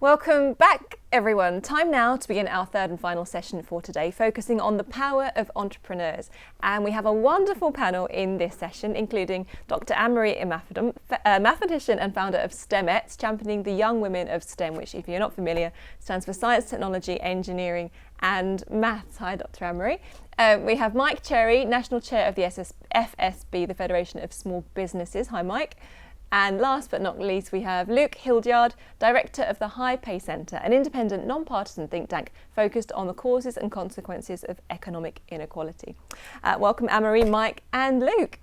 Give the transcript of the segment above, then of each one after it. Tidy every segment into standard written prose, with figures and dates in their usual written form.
Welcome back, everyone. Time now to begin our third and final session for today, focusing on the power of entrepreneurs. And we have a wonderful panel in this session, including Dr. Anne-Marie Imafidon, mathematician and founder of STEMettes, championing the young women of STEM, which, if you're not familiar, stands for science, technology, engineering and maths. Hi, Dr. Anne-Marie. We have Mike Cherry, National Chair of the FSB, the Federation of Small Businesses. Hi, Mike. And last but not least, we have Luke Hildyard, Director of the High Pay Centre, an independent, non-partisan think tank focused on the causes and consequences of economic inequality. Welcome, Anne-Marie, Mike and Luke.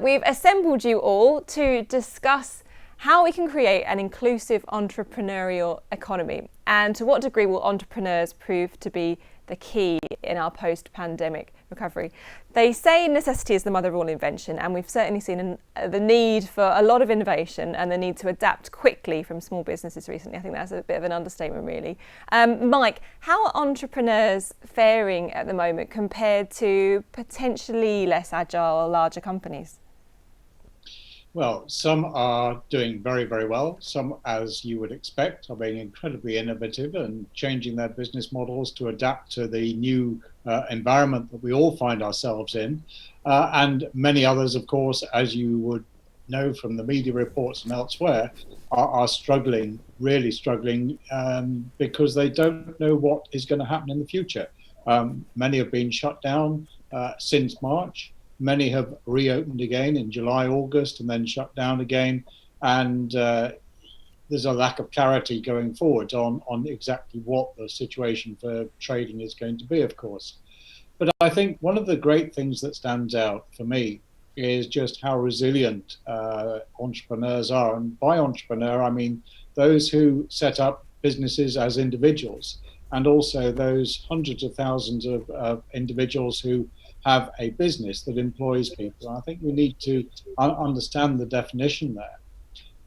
We've assembled you all to discuss how we can create an inclusive entrepreneurial economy, and to what degree will entrepreneurs prove to be the key in our post-pandemic recovery. They say necessity is the mother of all invention, and we've certainly seen the need for a lot of innovation and the need to adapt quickly from small businesses recently. I think that's a bit of an understatement, really. Mike, how are entrepreneurs faring at the moment compared to potentially less agile, larger companies? Well, some are doing very, very well. Some, as you would expect, are being incredibly innovative and changing their business models to adapt to the new environment that we all find ourselves in. And many others, of course, as you would know from the media reports and elsewhere, are struggling, really struggling, because they don't know what is going to happen in the future. Many have been shut down since March. Many have reopened again in July, August, and then shut down again. And there's a lack of clarity going forward on exactly what the situation for trading is going to be, of course. But I think one of the great things that stands out for me is just how resilient entrepreneurs are. And by entrepreneur, I mean those who set up businesses as individuals, and also those hundreds of thousands of individuals who have a business that employs people. I think we need to understand the definition there.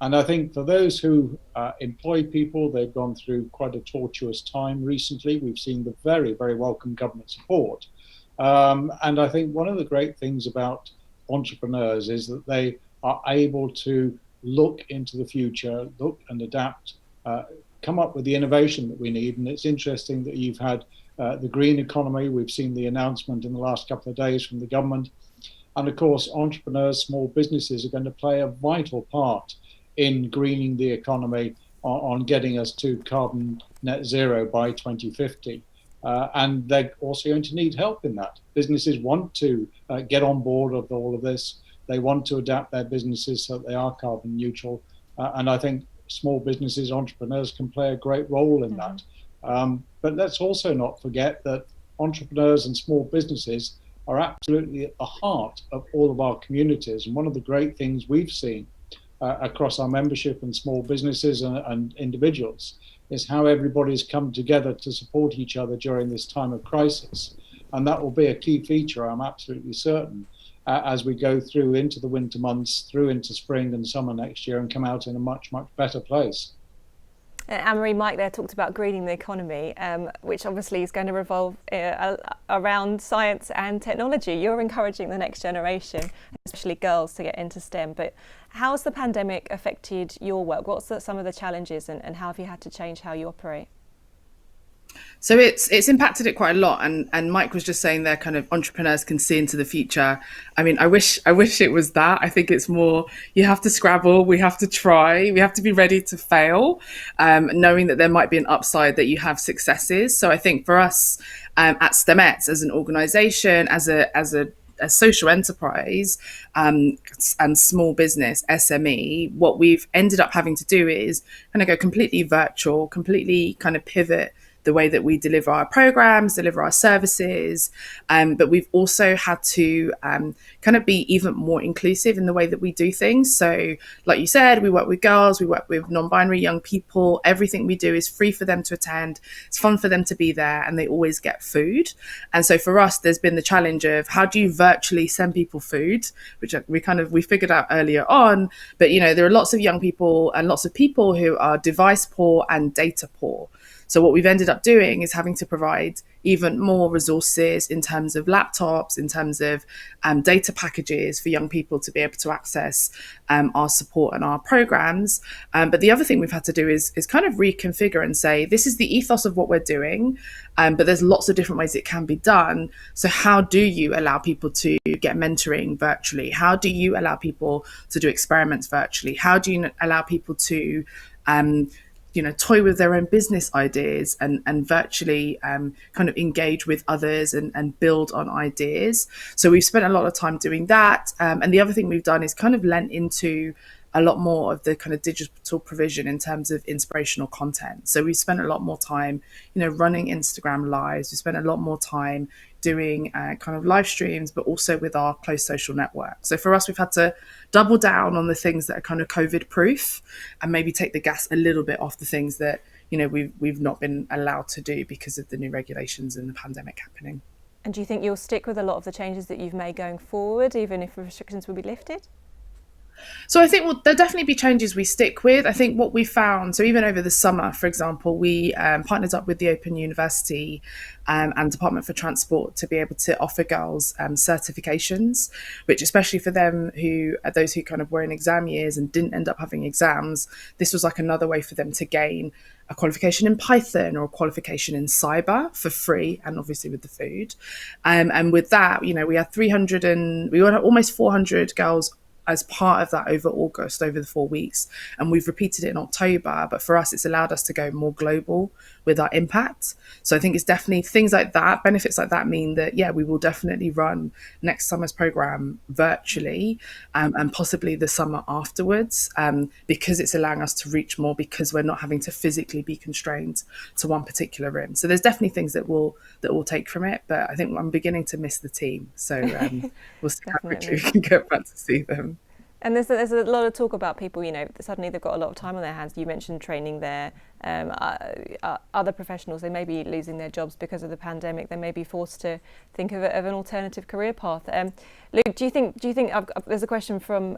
And I think for those who employ people, they've gone through quite a tortuous time recently. We've seen the very, very welcome government support. And I think one of the great things about entrepreneurs is that they are able to look into the future, look and adapt, come up with the innovation that we need. And it's interesting that you've had the green economy. We've seen the announcement in the last couple of days from the government. And of course, entrepreneurs, small businesses are going to play a vital part in greening the economy, on getting us to carbon net zero by 2050. And they're also going to need help in that. Businesses want to get on board with all of this. They want to adapt their businesses so that they are carbon neutral. And I think small businesses, entrepreneurs can play a great role in that. But let's also not forget that entrepreneurs and small businesses are absolutely at the heart of all of our communities. And one of the great things we've seen across our membership and small businesses and individuals is how everybody's come together to support each other during this time of crisis. And that will be a key feature, I'm absolutely certain, as we go through into the winter months, through into spring and summer next year, and come out in a much, much better place. Anne-Marie, Mike there talked about greening the economy, which obviously is going to revolve around science and technology. You're encouraging the next generation, especially girls, to get into STEM. But how has the pandemic affected your work? What's some of the challenges, and how have you had to change how you operate? So it's impacted it quite a lot, and Mike was just saying there, kind of entrepreneurs can see into the future. I mean, I wish it was that. I think it's more, you have to scrabble, we have to try, we have to be ready to fail, knowing that there might be an upside, that you have successes. So I think for us at STEMettes as an organisation, as a social enterprise and small business SME, what we've ended up having to do is kind of go completely virtual, completely kind of pivot the way that we deliver our programs, deliver our services. But we've also had to kind of be even more inclusive in the way that we do things. So like you said, we work with girls, we work with non-binary young people. Everything we do is free for them to attend. It's fun for them to be there, and they always get food. And so for us, there's been the challenge of how do you virtually send people food, which we figured out earlier on. But, you know, there are lots of young people and lots of people who are device poor and data poor. So what we've ended up doing is having to provide even more resources in terms of laptops, in terms of data packages for young people to be able to access our support and our programs. But the other thing we've had to do is kind of reconfigure and say, this is the ethos of what we're doing, but there's lots of different ways it can be done. So how do you allow people to get mentoring virtually? How do you allow people to do experiments virtually? How do you allow people to toy with their own business ideas and virtually kind of engage with others and build on ideas? So we've spent a lot of time doing that. And the other thing we've done is kind of lent into a lot more of the kind of digital provision in terms of inspirational content. So we spent a lot more time, running Instagram lives. We spent a lot more time doing kind of live streams, but also with our close social network. So for us, we've had to double down on the things that are kind of COVID proof and maybe take the gas a little bit off the things that, we've not been allowed to do because of the new regulations and the pandemic happening. And do you think you'll stick with a lot of the changes that you've made going forward, even if restrictions will be lifted? So I think there'll definitely be changes we stick with. I think what we found, so even over the summer, for example, we partnered up with the Open University and Department for Transport to be able to offer girls certifications, which especially for them those who kind of were in exam years and didn't end up having exams, this was like another way for them to gain a qualification in Python or a qualification in cyber for free, and obviously with the food. And with that, we had we had almost 400 girls as part of that over August, over the 4 weeks. And we've repeated it in October. But for us, it's allowed us to go more global with our impact. So I think it's definitely things like that, benefits like that mean that, we will definitely run next summer's programme virtually and possibly the summer afterwards because it's allowing us to reach more, because we're not having to physically be constrained to one particular room. So there's definitely things that we'll take from it. But I think I'm beginning to miss the team. So we'll see how quickly we can get back to see them. And there's a lot of talk about people, suddenly they've got a lot of time on their hands. You mentioned training there. Other professionals, they may be losing their jobs because of the pandemic. They may be forced to think of an alternative career path. Luke, do you think there's a question from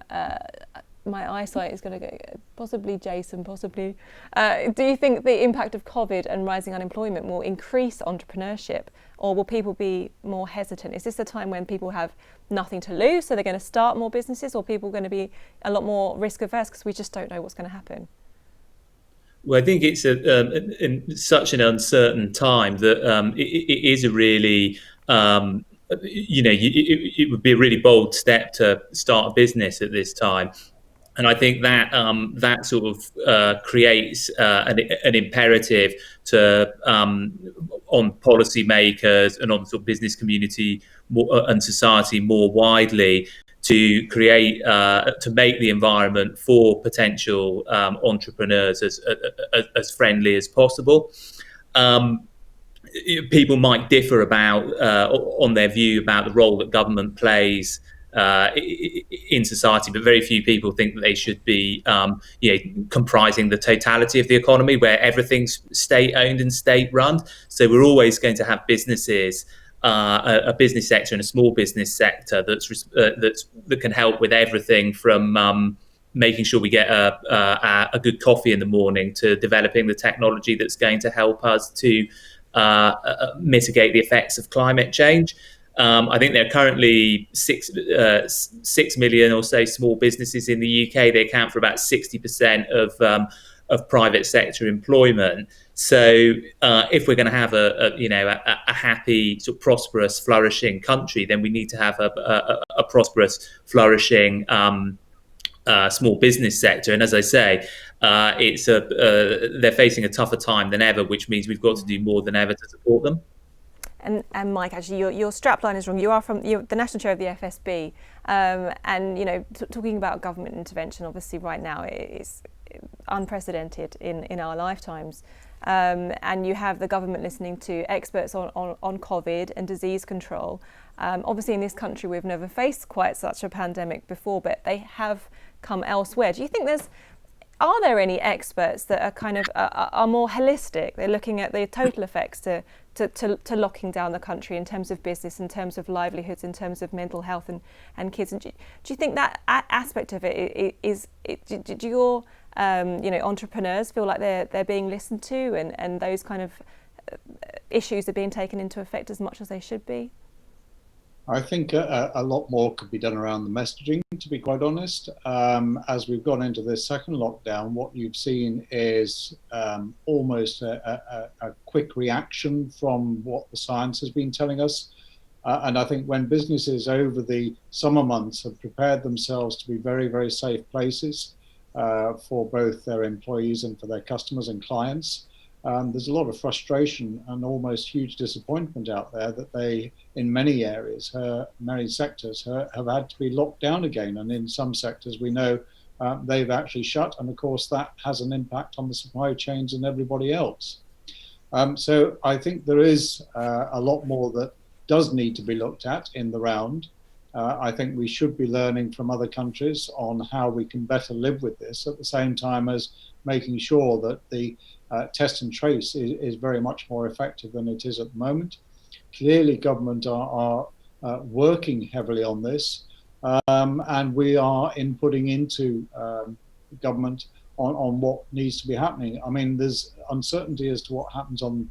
my eyesight is going to go, possibly Jason, possibly. Do you think the impact of COVID and rising unemployment will increase entrepreneurship, or will people be more hesitant? Is this a time when people have nothing to lose, so they're going to start more businesses, or people going to be a lot more risk averse because we just don't know what's going to happen? Well, I think it's in such an uncertain time that it is a really, it would be a really bold step to start a business at this time. And I think that that sort of creates an imperative to on policymakers and on sort of business community and society more widely to create to make the environment for potential entrepreneurs as friendly as possible. People might differ about on their view about the role that government plays in society, but very few people think that they should be comprising the totality of the economy, where everything's state-owned and state-run. So we're always going to have businesses, a business sector and a small business sector that can help with everything from making sure we get a good coffee in the morning to developing the technology that's going to help us to mitigate the effects of climate change. I think there are currently 6 million or so small businesses in the UK. They account for about 60% of private sector employment. So if we're going to have a happy, sort of prosperous, flourishing country, then we need to have a prosperous, flourishing small business sector. And as I say, they're facing a tougher time than ever, which means we've got to do more than ever to support them. And Mike, actually, your strapline is wrong. You're the national chair of the FSB, and talking about government intervention, obviously right now it's unprecedented in our lifetimes, and you have the government listening to experts on COVID and disease control. Obviously, in this country, we've never faced quite such a pandemic before, but they have come elsewhere. Do you think are there any experts that are kind of are more holistic? They're looking at the total effects to to locking down the country in terms of business, in terms of livelihoods, in terms of mental health and kids. And do you think that aspect of it do your entrepreneurs feel like they're being listened to, and those kind of issues are being taken into effect as much as they should be? I think a lot more could be done around the messaging, to be quite honest. As we've gone into this second lockdown, what you've seen is almost a quick reaction from what the science has been telling us. And I think when businesses over the summer months have prepared themselves to be very, very safe places for both their employees and for their customers and clients, there's a lot of frustration and almost huge disappointment out there that they, in many areas, many sectors, have had to be locked down again. And in some sectors, we know they've actually shut. And of course, that has an impact on the supply chains and everybody else. So I think there is a lot more that does need to be looked at in the round. I think we should be learning from other countries on how we can better live with this, at the same time as making sure that the test and trace is very much more effective than it is at the moment. Clearly, government are working heavily on this, and we are inputting into government on what needs to be happening. I mean, there's uncertainty as to what happens on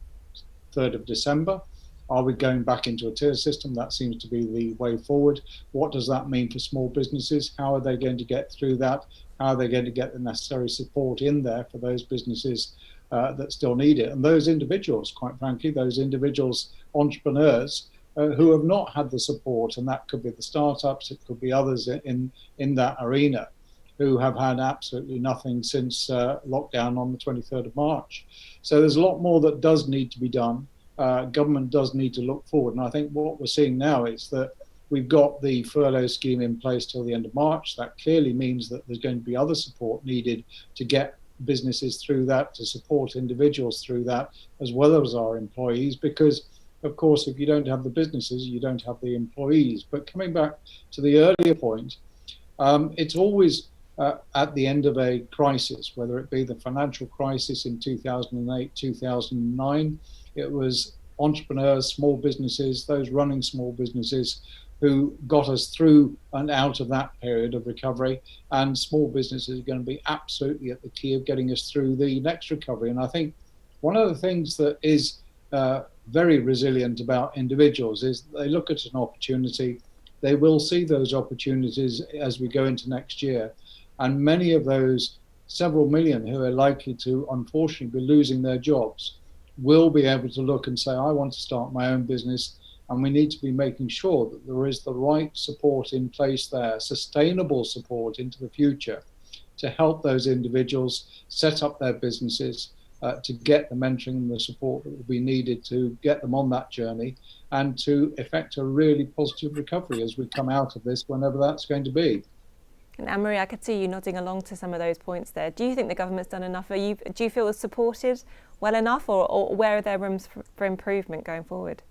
3rd of December. Are we going back into a tier system? That seems to be the way forward. What does that mean for small businesses? How are they going to get through that? How are they going to get the necessary support in there for those businesses that still need it? And those individuals, quite frankly, those individuals, entrepreneurs who have not had the support, and that could be the startups, it could be others in that arena, who have had absolutely nothing since lockdown on the 23rd of March. So there's a lot more that does need to be done. Government does need to look forward. And I think what we're seeing now is that we've got the furlough scheme in place till the end of March. That clearly means that there's going to be other support needed to get businesses through that, to support individuals through that, as well as our employees, because of course, if you don't have the businesses, you don't have the employees. But coming back to the earlier point, it's always at the end of a crisis, whether it be the financial crisis in 2008, 2009, it was entrepreneurs, small businesses, those running small businesses who got us through and out of that period of recovery. And small businesses are going to be absolutely at the key of getting us through the next recovery. And I think one of the things that is very resilient about individuals is they look at an opportunity, they will see those opportunities as we go into next year. And many of those several million who are likely to unfortunately be losing their jobs will be able to look and say, I want to start my own business. And we need to be making sure that there is the right support in place there, sustainable support into the future, to help those individuals set up their businesses, to get the mentoring and the support that will be needed to get them on that journey, and to effect a really positive recovery as we come out of this, whenever that's going to be. And Anne-Marie, I could see you nodding along to some of those points there. Do you think the government's done enough? Do you feel it's supported well enough, or where are there rooms for improvement going forward?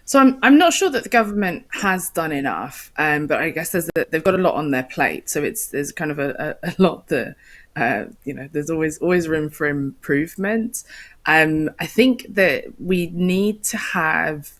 So I'm not sure that the government has done enough, but I guess they've got a lot on their plate. So there's kind of a lot that there's always room for improvement. I think that we need to have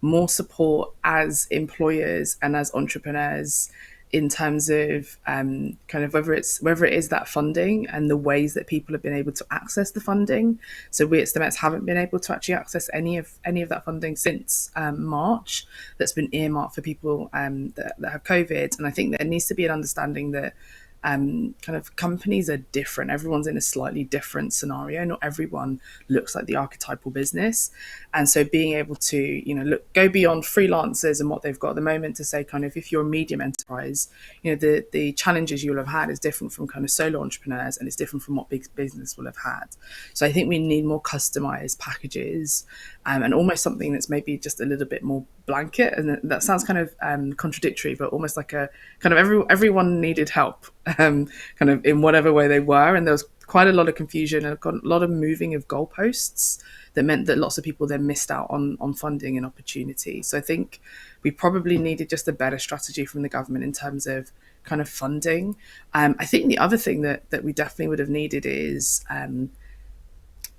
more support as employers and as entrepreneurs in terms of kind of whether it is that funding and the ways that people have been able to access the funding. So we at STEMETS haven't been able to actually access any of that funding since March that's been earmarked for people that have COVID. And I think there needs to be an understanding that kind of companies are different. Everyone's in a slightly different scenario. Not everyone looks like the archetypal business. And so being able to, go beyond freelancers and what they've got at the moment to say kind of, if you're a medium enterprise, the challenges you'll have had is different from kind of solo entrepreneurs, and it's different from what big business will have had. So I think we need more customized packages, and almost something that's maybe just a little bit more blanket. And that sounds kind of contradictory, but almost like a kind of everyone needed help, kind of in whatever way they were. And there was quite a lot of confusion and a lot of moving of goalposts that meant that lots of people then missed out on funding and opportunity. So I think we probably needed just a better strategy from the government in terms of kind of funding. I think the other thing that we definitely would have needed is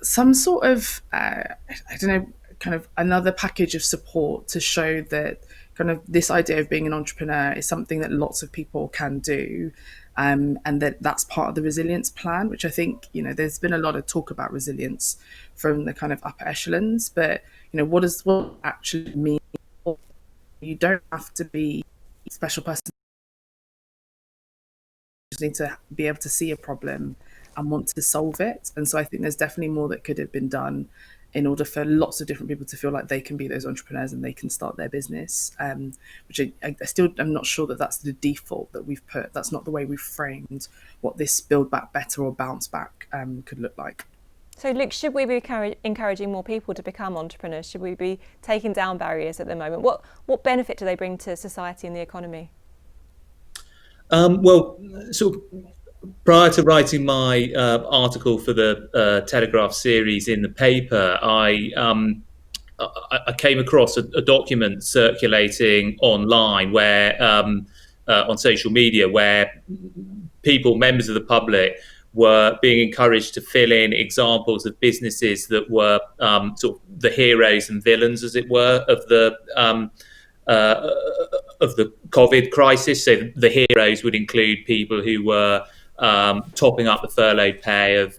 some sort of I don't know, kind of another package of support to show that kind of this idea of being an entrepreneur is something that lots of people can do, and that's part of the resilience plan, which I think, there's been a lot of talk about resilience from the kind of upper echelons, but what does what actually mean? You don't have to be a special person. You just need to be able to see a problem and want to solve it. And so I think there's definitely more that could have been done in order for lots of different people to feel like they can be those entrepreneurs and they can start their business, which I still am not sure that that's the default that we've put. That's not the way we've framed what this build back better or bounce back could look like. So Luke, should we be encouraging more people to become entrepreneurs? Should we be taking down barriers at the moment? What benefit do they bring to society and the economy? Well, sort of prior to writing my article for the Telegraph series in the paper, I came across a document circulating online where, on social media, where people, members of the public, were being encouraged to fill in examples of businesses that were sort of the heroes and villains, as it were, of the COVID crisis. So the heroes would include people who were topping up the furloughed pay of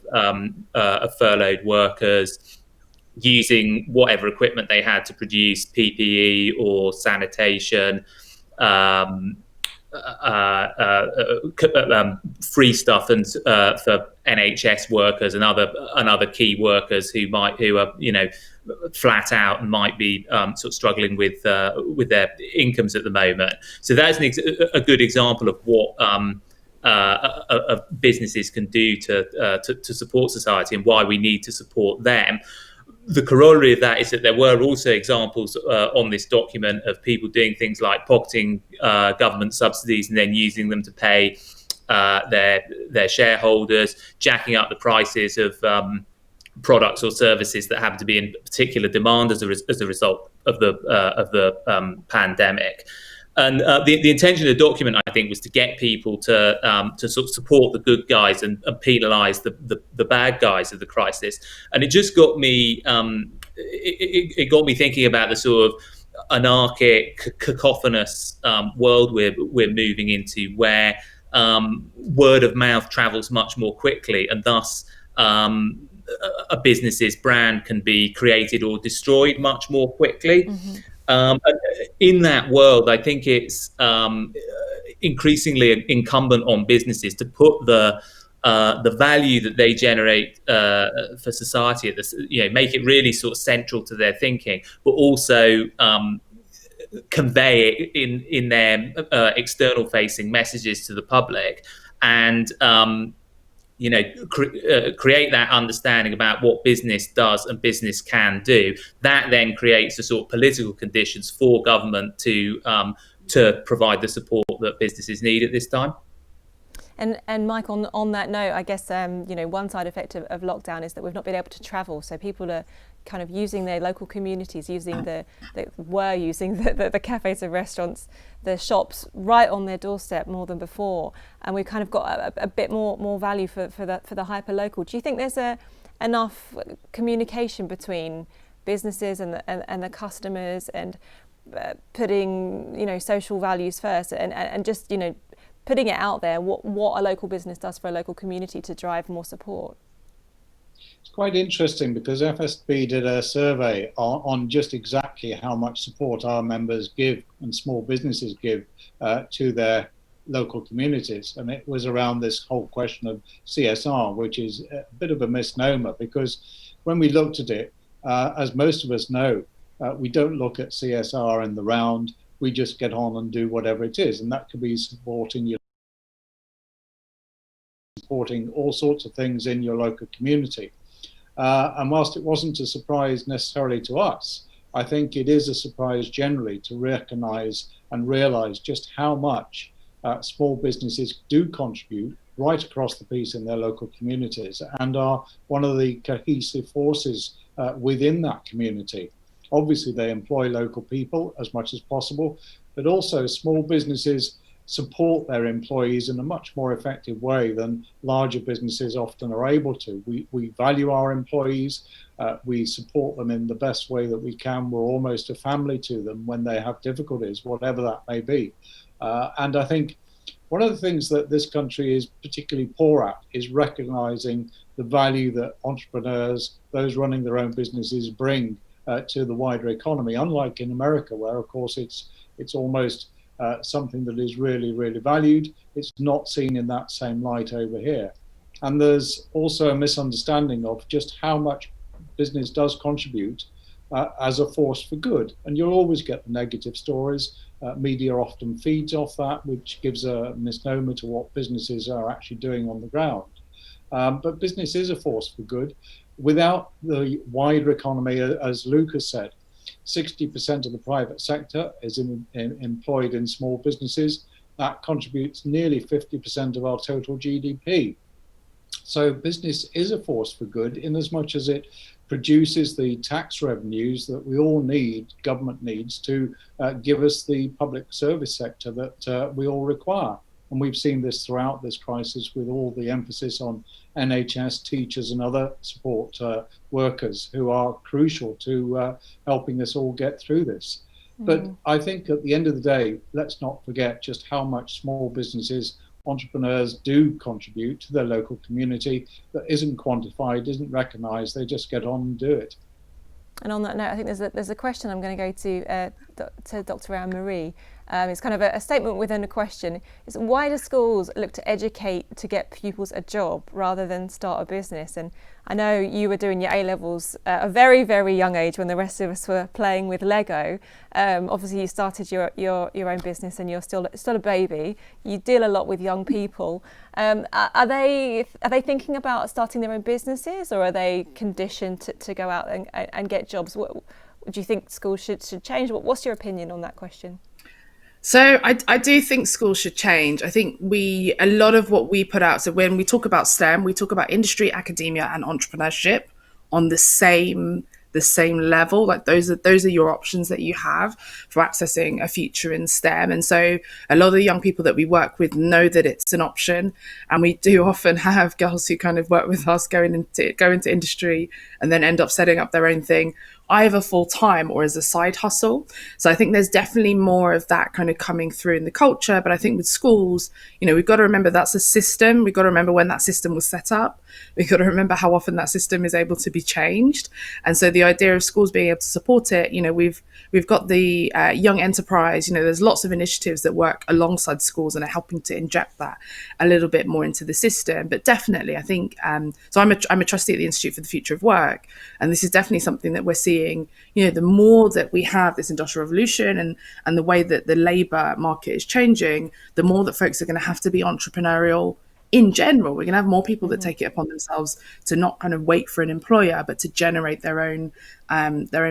furloughed workers, using whatever equipment they had to produce PPE or sanitation, free stuff and for NHS workers and other key workers who are flat out and might be sort of struggling with their incomes at the moment. So that's a good example of what businesses can do to support society and why we need to support them. The corollary of that is that there were also examples on this document of people doing things like pocketing government subsidies and then using them to pay their shareholders, jacking up the prices of products or services that happen to be in particular demand as a result of the pandemic. And the intention of the document, I think, was to get people to sort of support the good guys and penalise the bad guys of the crisis. And it just got me it got me thinking about the sort of anarchic, cacophonous world we're moving into, where word of mouth travels much more quickly, and thus a business's brand can be created or destroyed much more quickly. Mm-hmm. In that world, I think it's increasingly incumbent on businesses to put the value that they generate for society, make it really sort of central to their thinking, but also convey it in their external-facing messages to the public, and create that understanding about what business does and business can do. That then creates the sort of political conditions for government to provide the support that businesses need at this time. And Mike, on that note, I guess one side effect of lockdown is that we've not been able to travel, so people are kind of using their local communities, using the cafes and restaurants, the shops right on their doorstep more than before, and we've kind of got a bit more value for the hyper local. Do you think there's enough communication between businesses and the customers, and putting social values first, and just putting it out there what a local business does for a local community to drive more support? It's quite interesting because FSB did a survey on just exactly how much support our members give and small businesses give to their local communities. And it was around this whole question of CSR, which is a bit of a misnomer, because when we looked at it, as most of us know, we don't look at CSR in the round. We just get on and do whatever it is. And that could be supporting all sorts of things in your local community. And whilst it wasn't a surprise necessarily to us, I think it is a surprise generally to recognize and realize just how much small businesses do contribute right across the piece in their local communities, and are one of the cohesive forces within that community. Obviously, they employ local people as much as possible, but also small businesses support their employees in a much more effective way than larger businesses often are able to. We value our employees. We support them in the best way that we can. We're almost a family to them when they have difficulties, whatever that may be. And I think one of the things that this country is particularly poor at is recognizing the value that entrepreneurs, those running their own businesses, bring to the wider economy. Unlike in America, where of course it's almost something that is really, really valued, it's not seen in that same light over here. And there's also a misunderstanding of just how much business does contribute as a force for good. And you'll always get the negative stories. Media often feeds off that, which gives a misnomer to what businesses are actually doing on the ground. But business is a force for good. Without the wider economy, as Luke has said, 60% of the private sector is employed in small businesses. That contributes nearly 50% of our total GDP. So business is a force for good in as much as it produces the tax revenues that we all need, government needs, to give us the public service sector that we all require. And we've seen this throughout this crisis with all the emphasis on NHS, teachers and other support workers who are crucial to helping us all get through this. But I think at the end of the day, let's not forget just how much small businesses, entrepreneurs do contribute to their local community that isn't quantified, isn't recognised. They just get on and do it. And on that note, I think there's a question I'm going to go to Dr. Anne-Marie. It's kind of a statement within a question. It's why do schools look to educate to get pupils a job rather than start a business? And I know you were doing your A-levels at a very, very young age when the rest of us were playing with Lego. Obviously, you started your own business and you're still a baby. You deal a lot with young people. Are they thinking about starting their own businesses, or are they conditioned to go out and get jobs? What do you think schools should change? What's your opinion on that question? So I do think schools should change. I think a lot of what we put out, so when we talk about STEM, we talk about industry, academia and entrepreneurship on the same level. Like those are your options that you have for accessing a future in STEM. And so a lot of the young people that we work with know that it's an option. And we do often have girls who kind of work with us go into industry and then end up setting up their own thing, either full time or as a side hustle. So I think there's definitely more of that kind of coming through in the culture. But I think with schools, we've got to remember that's a system. We've got to remember when that system was set up. We've got to remember how often that system is able to be changed. And so the idea of schools being able to support it, we've got the young enterprise, there's lots of initiatives that work alongside schools and are helping to inject that a little bit more into the system. But definitely, I think, so I'm a trustee at the Institute for the Future of Work. And this is definitely something that we're seeing, the more that we have this industrial revolution and the way that the labour market is changing, the more that folks are going to have to be entrepreneurial in general. We're going to have more people that take it upon themselves to not kind of wait for an employer, but to generate their own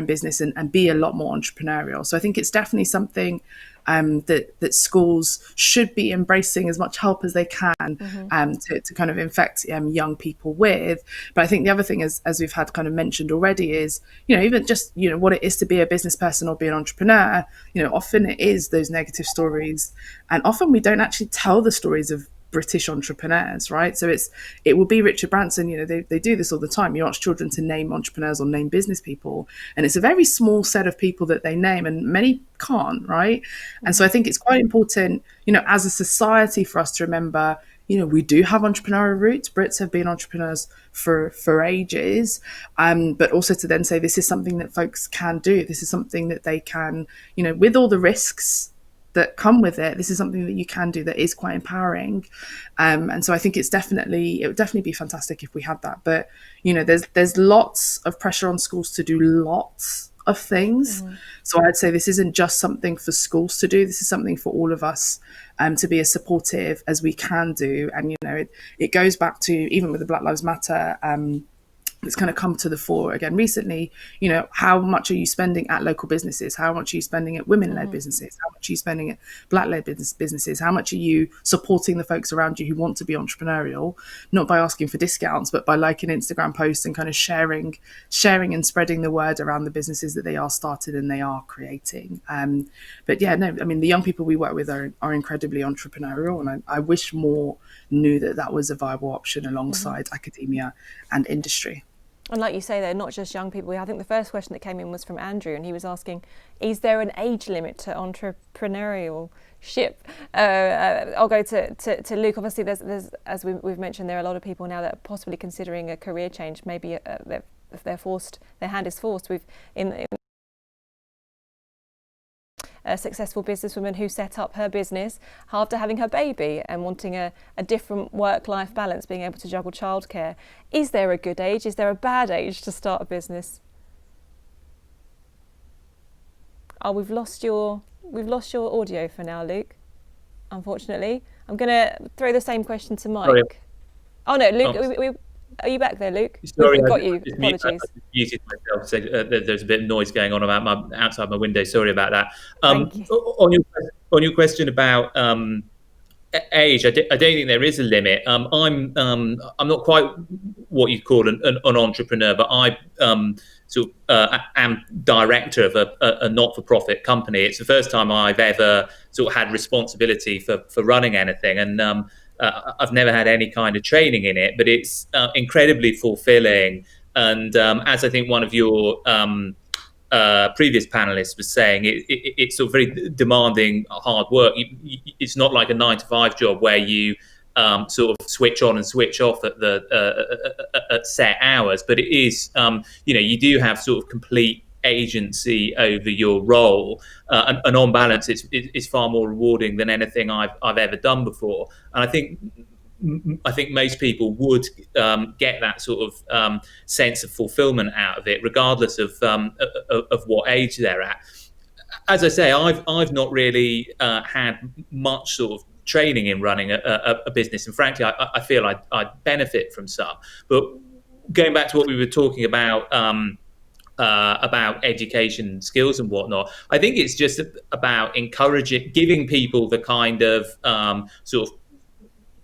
business and be a lot more entrepreneurial. So I think it's definitely something that schools should be embracing as much help as they can to kind of infect young people with. But I think the other thing is, as we've had kind of mentioned already, is, even just, what it is to be a business person or be an entrepreneur, often it is those negative stories. And often we don't actually tell the stories of British entrepreneurs, right? So it will be Richard Branson, they do this all the time. You ask children to name entrepreneurs or name business people, and it's a very small set of people that they name, and many can't, right? And so I think it's quite important, as a society, for us to remember, we do have entrepreneurial roots. Brits have been entrepreneurs for ages, but also to then say this is something that folks can do. This is something that they can, with all the risks that come with it, this is something that you can do that is quite empowering. And so I think it would definitely be fantastic if we had that. But, there's lots of pressure on schools to do lots of things. So I'd say this isn't just something for schools to do. This is something for all of us to be as supportive as we can do. And, it goes back to, even with the Black Lives Matter that's kind of come to the fore again recently. You know, how much are you spending at local businesses? How much are you spending at women-led businesses? How much are you spending at black-led businesses? How much are you supporting the folks around you who want to be entrepreneurial, not by asking for discounts, but by liking Instagram posts and kind of sharing and spreading the word around the businesses that they are started and they are creating. But yeah, no, I mean, the young people we work with are incredibly entrepreneurial, and I wish more knew that was a viable option alongside academia and industry. And like you say, they're not just young people. I think the first question that came in was from Andrew, and he was asking, is there an age limit to entrepreneurship? I'll go to Luke. Obviously, there's as we've mentioned, there are a lot of people now that are possibly considering a career change. Maybe if they're forced, their hand is forced. In a successful businesswoman who set up her business after having her baby and wanting a different work-life balance, being able to juggle childcare. Is there a good age? Is there a bad age to start a business? Oh, we've lost your audio for now, Luke. Unfortunately, I'm going to throw the same question to Mike. Sorry. Oh no, Luke. Are you back there, Luke? Sorry, We've got you. Apologies. I just muted myself. So there's a bit of noise going on about outside my window. Sorry about that. On your question about age, I don't think there is a limit. I'm not quite what you'd call an entrepreneur, but I am director of a not-for-profit company. It's the first time I've ever sort of had responsibility for running anything, and I've never had any kind of training in it, but it's incredibly fulfilling. And as I think one of your previous panelists was saying, it's sort of very demanding, hard work. It's not like a 9-to-5 job where you sort of switch on and switch off at set hours, but it is, you do have sort of complete agency over your role, and on balance, it's far more rewarding than anything I've ever done before. And I think most people would get that sort of sense of fulfillment out of it, regardless of what age they're at. As I say, I've not really had much sort of training in running a business, and frankly, I feel I'd benefit from some. But going back to what we were talking about education, skills, and whatnot, I think it's just about giving people the kind of sort of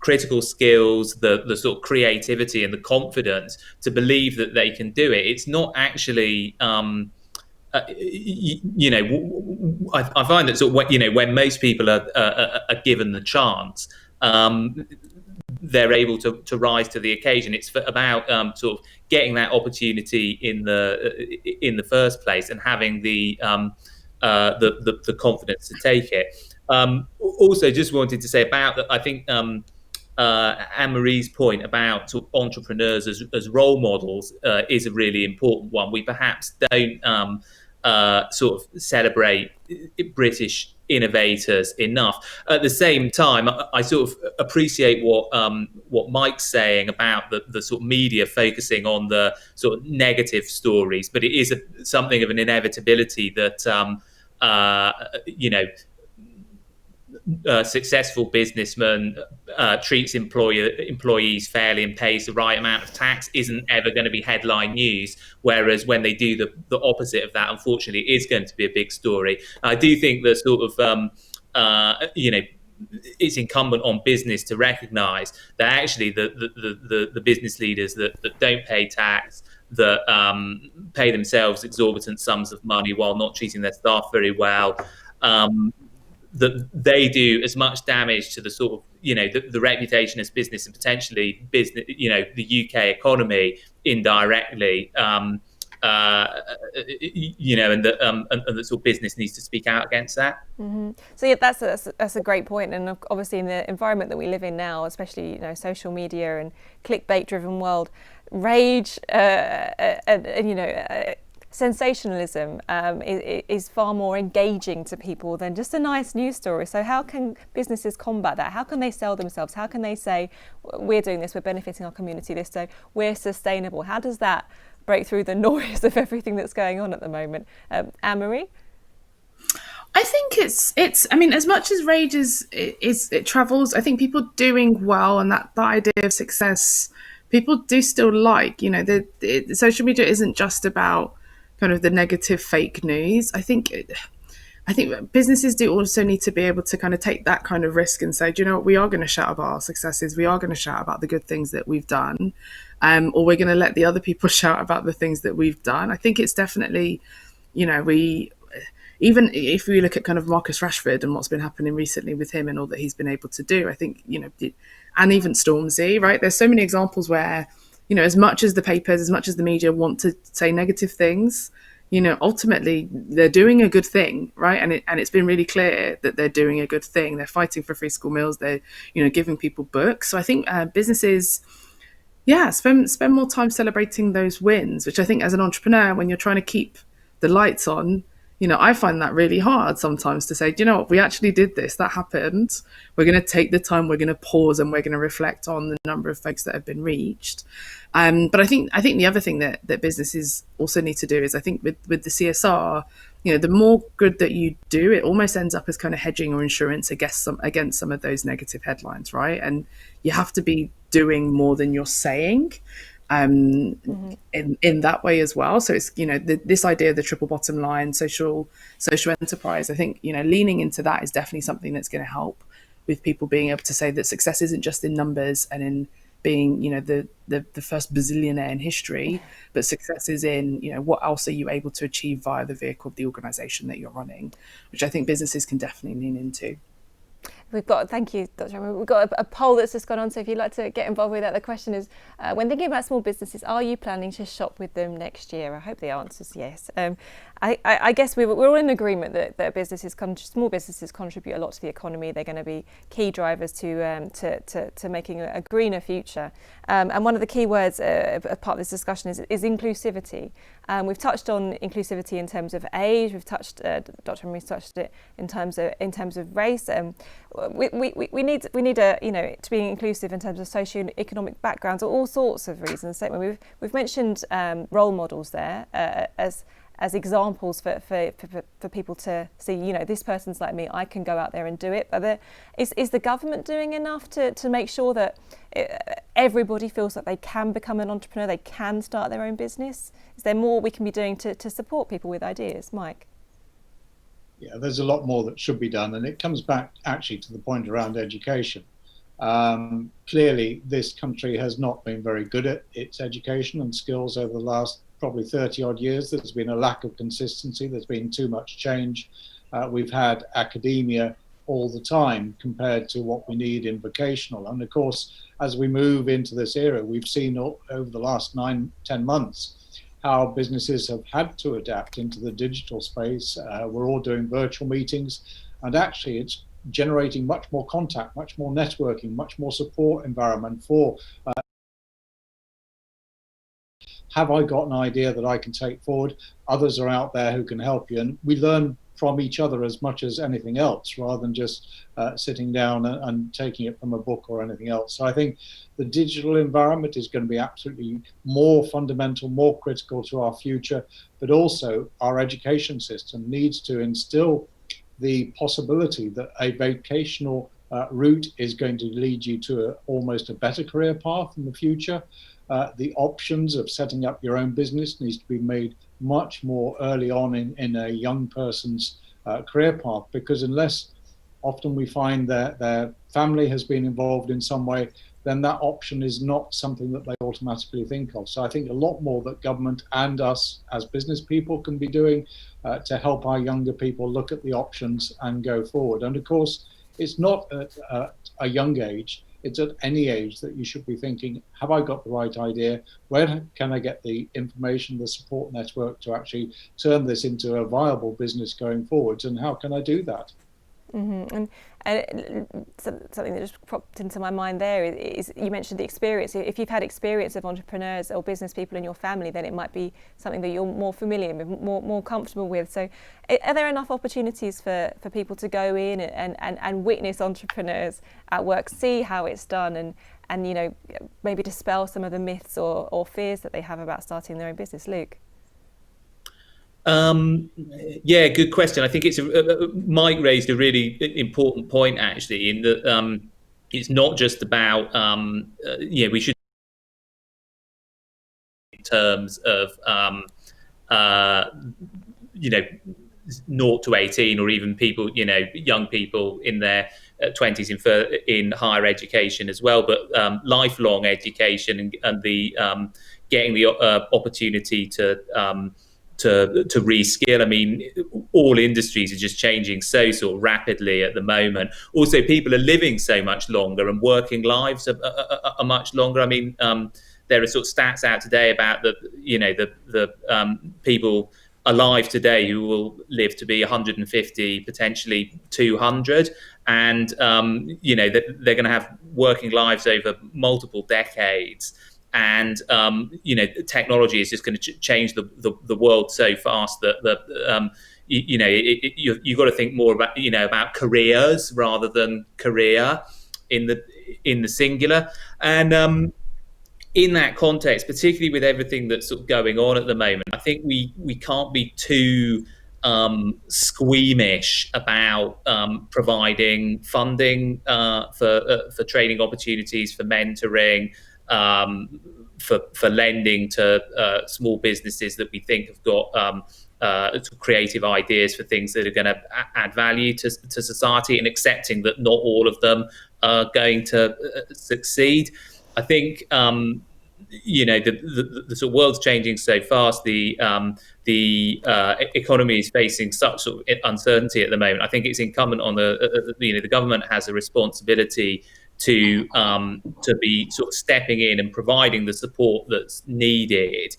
critical skills, the sort of creativity and the confidence to believe that they can do it. It's not actually, I find that sort of when most people are given the chance, they're able to rise to the occasion. It's about sort of getting that opportunity in the first place and having the confidence to take it. Also, just wanted to say about that, I think Anne-Marie's point about sort of entrepreneurs as role models is a really important one. We perhaps don't sort of celebrate British innovators enough. At the same time, I sort of appreciate what Mike's saying about the sort of media focusing on the sort of negative stories, but it is something of an inevitability that successful businessman treats employees fairly and pays the right amount of tax isn't ever going to be headline news, whereas when they do the opposite of that, unfortunately, it is going to be a big story. I do think that sort of it's incumbent on business to recognise that actually the business leaders that don't pay tax, that pay themselves exorbitant sums of money while not treating their staff very well, that they do as much damage to the sort of the reputation as business and potentially business the UK economy indirectly, and the sort of business needs to speak out against that. Mm-hmm. So yeah, that's a great point, and obviously in the environment that we live in now, especially social media and clickbait-driven world, rage sensationalism is far more engaging to people than just a nice news story. So how can businesses combat that? How can they sell themselves? How can they say, we're doing this, we're benefiting our community this, so we're sustainable? How does that break through the noise of everything that's going on at the moment? Anne-Marie? I think it's I mean, as much as rage it travels, I think people doing well and that idea of success, people do still like, social media isn't just about kind of the negative fake news. I think businesses do also need to be able to kind of take that kind of risk and say, do you know what, we are going to shout about our successes. We are going to shout about the good things that we've done, or we're going to let the other people shout about the things that we've done. I think it's definitely, even if we look at kind of Marcus Rashford and what's been happening recently with him and all that he's been able to do, I think, and even Stormzy, right? There's so many examples where, as much as the papers, as much as the media want to say negative things, ultimately they're doing a good thing, right? And it's been really clear that they're doing a good thing. They're fighting for free school meals. They're, giving people books. So I think businesses, spend more time celebrating those wins, which I think as an entrepreneur, when you're trying to keep the lights on, I find that really hard sometimes to say, do you know what, we actually did this, that happened. We're going to take the time, we're going to pause, and we're going to reflect on the number of folks that have been reached. But I think the other thing that businesses also need to do is, I think with the CSR, the more good that you do, it almost ends up as kind of hedging or insurance against some of those negative headlines, right? And you have to be doing more than you're saying. In that way as well. So it's, this idea of the triple bottom line, social enterprise, I think, leaning into that is definitely something that's going to help with people being able to say that success isn't just in numbers and in being, the first bazillionaire in history, but success is in, what else are you able to achieve via the vehicle of the organization that you're running, which I think businesses can definitely lean into. Thank you, Dr. Amber. We've got a poll that's just gone on, so if you'd like to get involved with that, the question is, when thinking about small businesses, are you planning to shop with them next year? I hope the answer is yes. I guess we're all in agreement that small businesses contribute a lot to the economy. They're going to be key drivers to making a greener future. And one of the key words, part of this discussion is inclusivity. We've touched on inclusivity in terms of age. We've touched, Dr. Amy's touched it in terms of race. We need to be inclusive in terms of socio-economic backgrounds, or all sorts of reasons. So we've mentioned role models there as examples for people to see, this person's like me, I can go out there and do it. But is the government doing enough to make sure that everybody feels like they can become an entrepreneur, they can start their own business? Is there more we can be doing to support people with ideas? Mike? Yeah, there's a lot more that should be done, and it comes back actually to the point around education. Clearly, this country has not been very good at its education and skills over the last probably 30 odd years. There's been a lack of consistency. There's been too much change. We've had academia all the time compared to what we need in vocational. And of course, as we move into this era, we've seen over the last 9-10 months how businesses have had to adapt into the digital space. We're all doing virtual meetings, and actually it's generating much more contact, much more networking, much more support environment for have I got an idea that I can take forward? Others are out there who can help you, and we learn from each other as much as anything else, rather than just sitting down and taking it from a book or anything else. So I think the digital environment is going to be absolutely more fundamental, more critical to our future, but also our education system needs to instill the possibility that a vocational route is going to lead you to almost a better career path in the future. The options of setting up your own business needs to be made much more early on in a young person's career path, because unless often we find that their family has been involved in some way, then that option is not something that they automatically think of. So I think a lot more that government and us as business people can be doing to help our younger people look at the options and go forward. And of course, it's not at a young age. It's at any age that you should be thinking, have I got the right idea? Where can I get the information, the support network to actually turn this into a viable business going forwards? And how can I do that? Mm-hmm. And something that just popped into my mind there is you mentioned the experience. If you've had experience of entrepreneurs or business people in your family, then it might be something that you're more familiar with, more comfortable with. So are there enough opportunities for people to go in and witness entrepreneurs at work, see how it's done, and maybe dispel some of the myths or fears that they have about starting their own business? Luke? Yeah, good question. I think Mike raised a really important point actually, in that it's not just about we should terms of, 0 to 18, or even people, young people in their 20s in higher education as well, but lifelong education and the getting the opportunity to reskill. I mean, all industries are just changing so sort of rapidly at the moment. Also, people are living so much longer and working lives are much longer. I mean, there are sort of stats out today about the people alive today who will live to be 150, potentially 200, and they're going to have working lives over multiple decades. And technology is just going to change the world so fast that you've got to think more about careers rather than career in the singular. And in that context, particularly with everything that's sort of going on at the moment, I think we can't be too squeamish about providing funding for training opportunities, for mentoring, for lending to small businesses that we think have got creative ideas for things that are going to add value to society, and accepting that not all of them are going to succeed. I think the sort of world's changing so fast. The economy is facing such sort of uncertainty at the moment. I think it's incumbent on the government has a responsibility to be sort of stepping in and providing the support that's needed,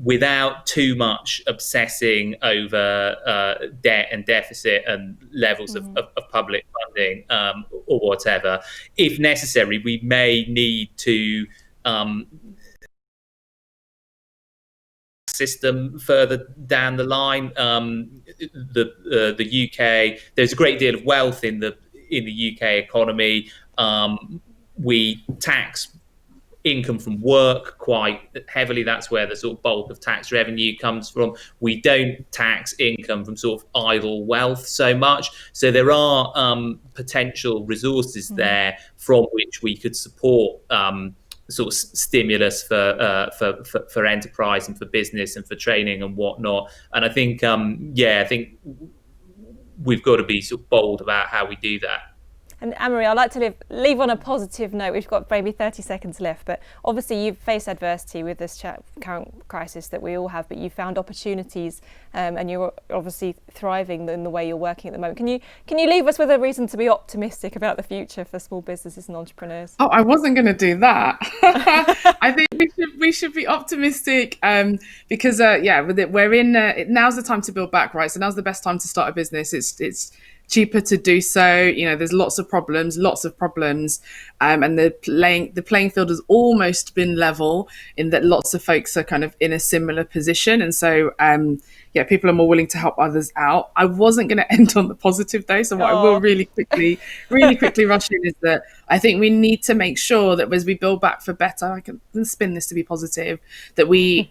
without too much obsessing over debt and deficit and levels of public funding or whatever. If necessary, we may need to system further down the line. The UK, there's a great deal of wealth in the UK economy. We tax income from work quite heavily. That's where the sort of bulk of tax revenue comes from. We don't tax income from sort of idle wealth so much. So there are potential resources there from which we could support sort of stimulus for enterprise and for business and for training and whatnot. And I think I think we've got to be sort of bold about how we do that. And Anne-Marie, I'd like to leave on a positive note. We've got maybe 30 seconds left, but obviously you've faced adversity with this current crisis that we all have, but you found opportunities and you're obviously thriving in the way you're working at the moment. Can you leave us with a reason to be optimistic about the future for small businesses and entrepreneurs? Oh, I wasn't going to do that. I think we should be optimistic because we're in. Now's the time to build back, right? So now's the best time to start a business. It's cheaper to do so. There's lots of problems, and the playing field has almost been level in that lots of folks are kind of in a similar position, and so people are more willing to help others out. I wasn't going to end on the positive though, so what I will really quickly rush in is that I think we need to make sure that as we build back for better, I can spin this to be positive, that we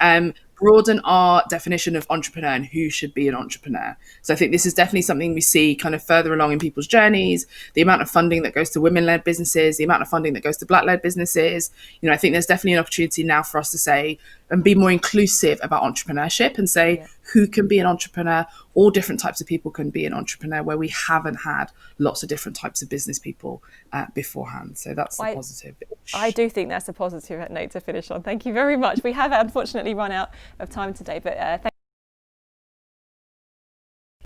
broaden our definition of entrepreneur and who should be an entrepreneur. So I think this is definitely something we see kind of further along in people's journeys, the amount of funding that goes to women-led businesses, the amount of funding that goes to Black-led businesses. I think there's definitely an opportunity now for us to say and be more inclusive about entrepreneurship and say who can be an entrepreneur. All different types of people can be an entrepreneur, where we haven't had lots of different types of business people beforehand. So that's the positive. I do think that's a positive note to finish on. Thank you very much. We have unfortunately run out of time today, but thank you.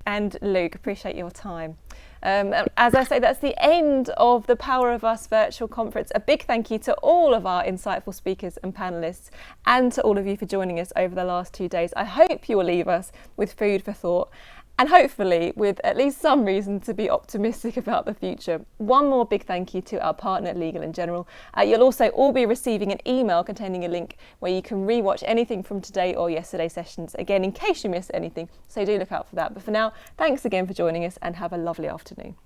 And Luke, appreciate your time. As I say, that's the end of the Power of Us virtual conference. A big thank you to all of our insightful speakers and panellists, and to all of you for joining us over the last 2 days. I hope you will leave us with food for thought, and hopefully with at least some reason to be optimistic about the future. One more big thank you to our partner, Legal & General. You'll also all be receiving an email containing a link where you can rewatch anything from today or yesterday's sessions, again, in case you missed anything. So do look out for that. But for now, thanks again for joining us and have a lovely afternoon.